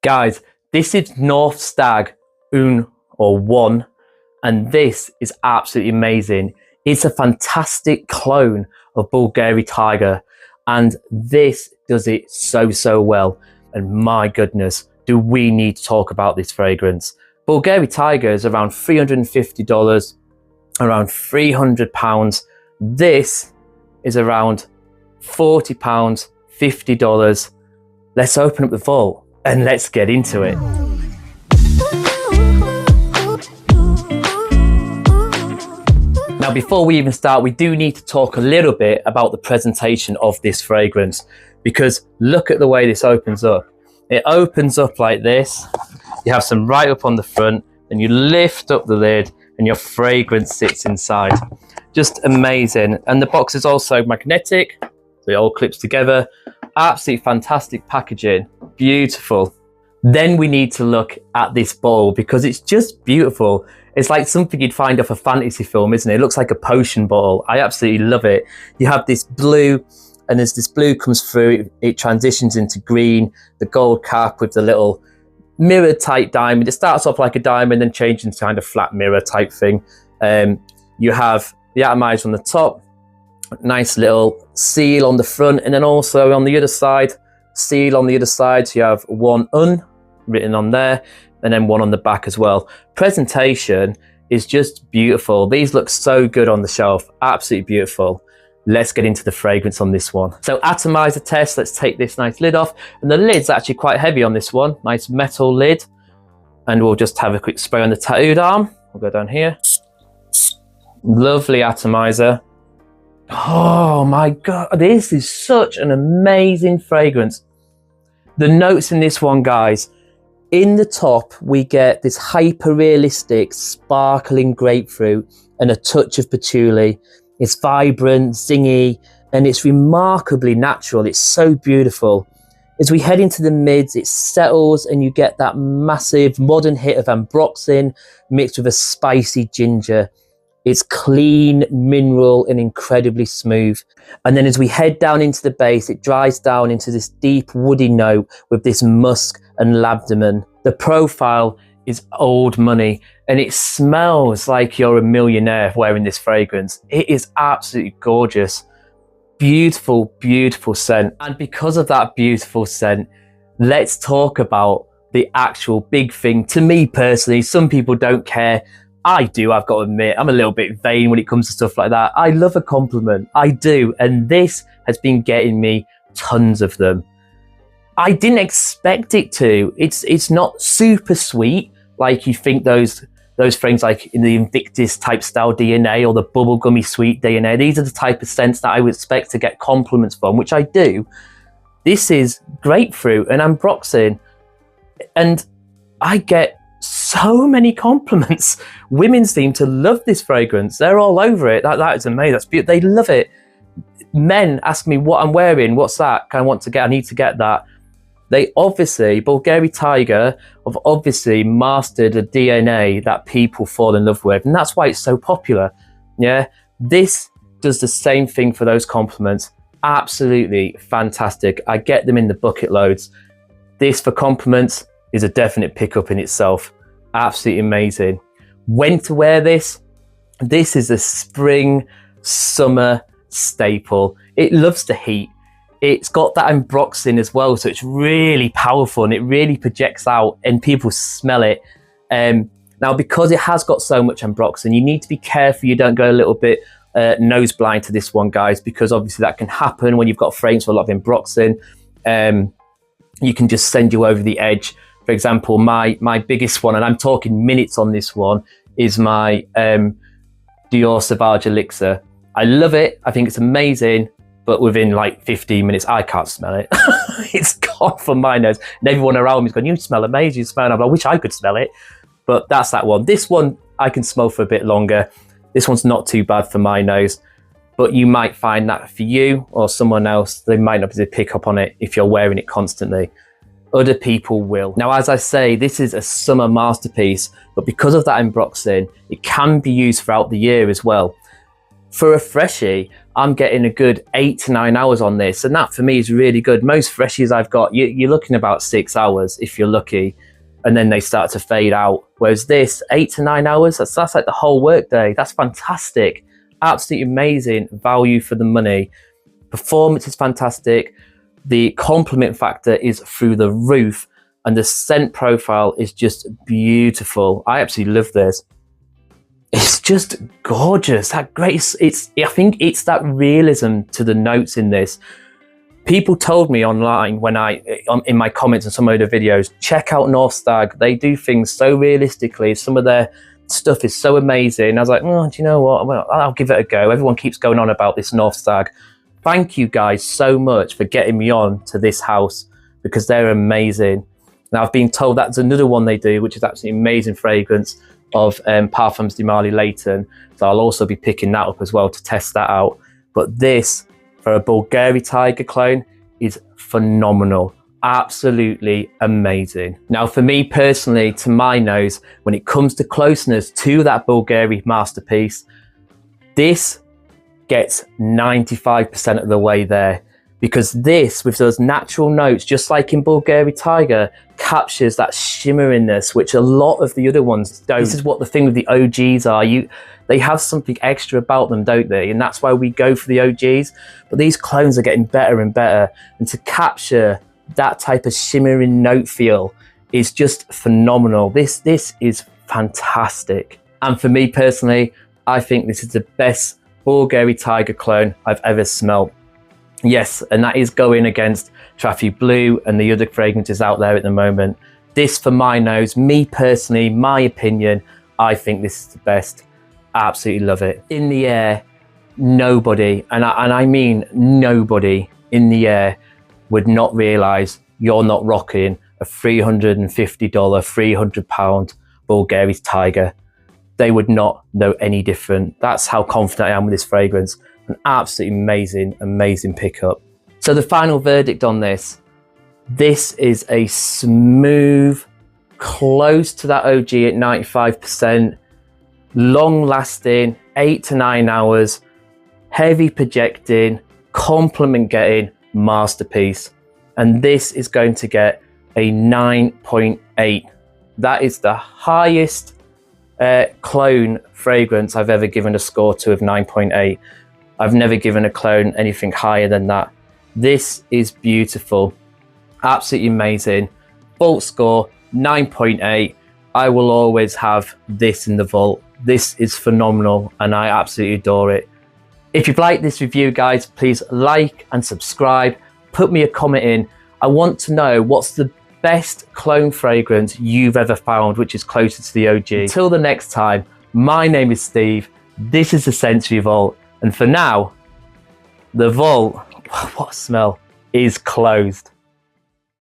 Guys, this is North Stag I UN, and this is absolutely amazing. It's a fantastic clone of Bvlgari Tygar, and this does it so well. And my goodness, do we need to talk about this fragrance. Bvlgari Tygar is around $350, around £300. This is around £40, $50. Let's open up the vault and let's get into it. Now, before we even start, we do need to talk a little bit about the presentation of this fragrance, because look at the way this opens up. It opens up like this. You have some right up on the front, and you lift up the lid and your fragrance sits inside. Just amazing. And the box is also magnetic, so it all clips together. Absolutely fantastic packaging, beautiful. Then we need to look at this bottle because it's just beautiful. It's like something you'd find off a fantasy film, isn't it? It looks like a potion bottle. I absolutely love it. You have this blue, and as this blue comes through, it transitions into green, the gold cap with the little mirror type diamond. It starts off like a diamond and changes into kind of flat mirror type thing. You have the atomizer on the top, nice little seal on the front, and then also on the other side, seal on the other side. So you have one UN written on there, and then one on the back as well. Presentation is just beautiful. These look so good on the shelf, absolutely beautiful. Let's get into the fragrance on this one. So atomizer test, let's take this nice lid off, and the lid's actually quite heavy on this one, nice metal lid. And we'll just have a quick spray on the tattooed arm. We'll go down here. Lovely atomizer. Oh my God, this is such an amazing fragrance. The notes in this one, guys, in the top, we get this hyper-realistic, sparkling grapefruit and a touch of patchouli. It's vibrant, zingy, and it's remarkably natural. It's so beautiful. As we head into the mids, it settles and you get that massive modern hit of Ambroxan mixed with a spicy ginger. It's clean, mineral, and incredibly smooth. And then as we head down into the base, it dries down into this deep woody note with this musk and labdamen. The profile is old money, and it smells like you're a millionaire wearing this fragrance. It is absolutely gorgeous. Beautiful, beautiful scent. And because of that beautiful scent, let's talk about the actual big thing. To me personally, some people don't care. I do, I've got to admit, I'm a little bit vain when it comes to stuff like that. I love a compliment, I do, and this has been getting me tons of them. I didn't expect it to. It's not super sweet like you think those things like in the Invictus type style DNA or the bubblegummy sweet DNA. These are the type of scents that I would expect to get compliments from, which I do. This is grapefruit and Ambroxan, and I get so many compliments. Women seem to love this fragrance. They're all over it. That is amazing. That's beautiful. They love it. Men ask me what I'm wearing. What's that? I need to get that. They obviously, Bvlgari Tygar have obviously mastered a DNA that people fall in love with, and that's why it's so popular. Yeah, this does the same thing for those compliments. Absolutely fantastic. I get them in the bucket loads. This for compliments is a definite pickup in itself. Absolutely amazing. When to wear this? This is a spring, summer staple. It loves the heat. It's got that Ambroxan as well, so it's really powerful and it really projects out and people smell it. Now, because it has got so much Ambroxan, you need to be careful you don't go a little bit nose blind to this one, guys, because obviously that can happen when you've got fragrance with a lot of Ambroxan. You can just send you over the edge. For example, my biggest one, and I'm talking minutes on this one, is my Dior Sauvage Elixir. I love it. I think it's amazing. But within like 15 minutes, I can't smell it. It's gone from my nose. And everyone around me is going, you smell amazing, you smell. And I wish I could smell it. But that's that one. This one, I can smell for a bit longer. This one's not too bad for my nose. But you might find that for you or someone else, they might not be able to pick up on it if you're wearing it constantly. Other people will. Now, as I say, this is a summer masterpiece. But because of that Ambroxan, it can be used throughout the year as well. For a freshie, I'm getting a good 8 to 9 hours on this, and that for me is really good. Most freshies I've got, you're looking about 6 hours if you're lucky, and then they start to fade out. Whereas this, 8 to 9 hours, that's like the whole workday. That's fantastic. Absolutely amazing value for the money. Performance is fantastic. The compliment factor is through the roof, and the scent profile is just beautiful. I absolutely love this. It's just gorgeous. That great. I think it's that realism to the notes in this. People told me online when in my comments on some of the videos, check out North Stag. They do things so realistically. Some of their stuff is so amazing. I was like, oh, do you know what? Well, I'll give it a go. Everyone keeps going on about this North Stag. Thank you guys so much for getting me on to this house, because they're amazing. Now I've been told that's another one they do, which is absolutely amazing fragrance of Parfums de Marly Leighton. So I'll also be picking that up as well to test that out. But this, for a Bvlgari Tygar clone, is phenomenal. Absolutely amazing. Now for me personally, to my nose, when it comes to closeness to that Bvlgari masterpiece, this gets 95% of the way there, because this, with those natural notes, just like in Bvlgari Tygar, captures that shimmeriness, which a lot of the other ones don't. This is what the thing with the OGs are. They have something extra about them, don't they? And that's why we go for the OGs. But these clones are getting better and better. And to capture that type of shimmering note feel is just phenomenal. This is fantastic. And for me personally, I think this is the best Bvlgari Tygar clone I've ever smelled. Yes, and that is going against Traffic Blue and the other fragrances out there at the moment. This, for my nose, me personally, my opinion, I think this is the best. Absolutely love it. In the air, nobody, and I mean nobody in the air would not realise you're not rocking a $350, £300 Bvlgari Tygar. They would not know any different. That's how confident I am with this fragrance. An absolutely amazing pickup. So the final verdict on this is a smooth, close to that OG at 95%, long lasting, 8 to 9 hours, heavy projecting, compliment getting masterpiece. And this is going to get a 9.8. That is the highest clone fragrance I've ever given a score to, of 9.8. I've never given a clone anything higher than that. This is beautiful. Absolutely amazing. Vault score, 9.8. I will always have this in the vault. This is phenomenal and I absolutely adore it. If you've liked this review, guys, please like and subscribe. Put me a comment in. I want to know what's the best clone fragrance you've ever found, which is closer to the OG. Until the next time, my name is Steve. This is the Scentsory Vault. And for now, the vault, what a smell, is closed.